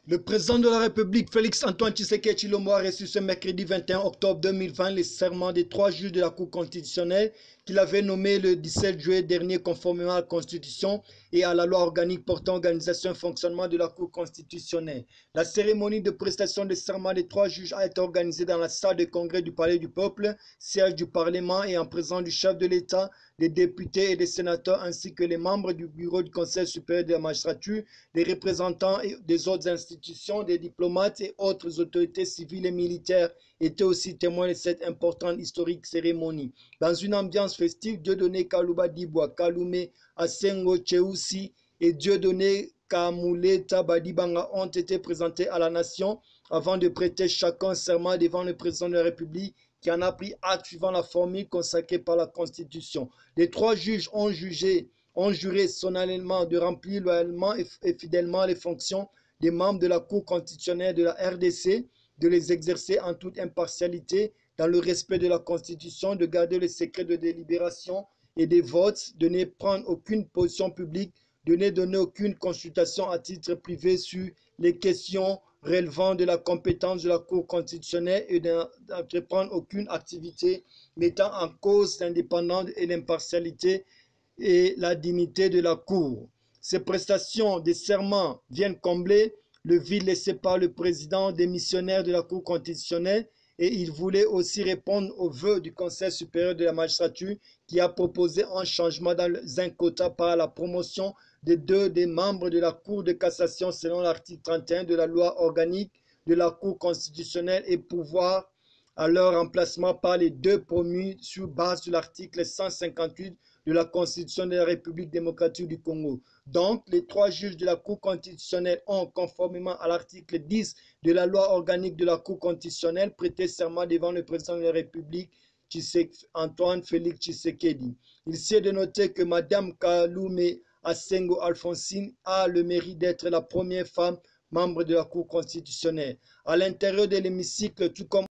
Le président de la République, Félix-Antoine Tshisekedi Tshilombo, a reçu ce mercredi 21 octobre 2020 les serments des 3 juges de la Cour constitutionnelle qu'il avait nommés le 17 juillet dernier conformément à la Constitution et à la loi organique portant organisation et fonctionnement de la Cour constitutionnelle. La cérémonie de prestation de serment des 3 juges a été organisée dans la salle de congrès du Palais du Peuple, siège du Parlement, et en présence du chef de l'État, des députés et des sénateurs, ainsi que les membres du bureau du Conseil supérieur de la magistrature, les représentants des autres institutions, des diplomates et autres autorités civiles et militaires étaient aussi témoins de cette importante historique cérémonie. Dans une ambiance festive, Dieudonné Kalouba Dibwa, Kalume Asengo Cheusi et Dieudonné Kamuleta Badibanga ont été présentés à la nation avant de prêter chacun serment devant le président de la République, qui en a pris acte suivant la formule consacrée par la Constitution. Les 3 juges ont juré solennellement de remplir loyalement et fidèlement les fonctions des membres de la Cour constitutionnelle de la RDC, de les exercer en toute impartialité, dans le respect de la Constitution, de garder le secret de délibération et des votes, de ne prendre aucune position publique, de ne donner aucune consultation à titre privé sur les questions relevant de la compétence de la Cour constitutionnelle et d'entreprendre aucune activité mettant en cause l'indépendance et l'impartialité et la dignité de la Cour. Ces prestations de serment viennent combler le vide laissé par le président démissionnaire de la Cour constitutionnelle, et il voulait aussi répondre aux vœux du Conseil supérieur de la magistrature, qui a proposé un changement dans un quota par la promotion de 2 des membres de la Cour de cassation selon l'article 31 de la loi organique de la Cour constitutionnelle et pouvoir à leur remplacement par les 2 promus sur base de l'article 158 de la Constitution de la République démocratique du Congo. Donc, les 3 juges de la Cour constitutionnelle ont, conformément à l'article 10 de la loi organique de la Cour constitutionnelle, prêté serment devant le président de la République, Antoine Félix Tshisekedi. Il s'est de noter que Mme Kalume Asengo Alphonsine a le mérite d'être la première femme membre de la Cour constitutionnelle. À l'intérieur de l'hémicycle, tout comme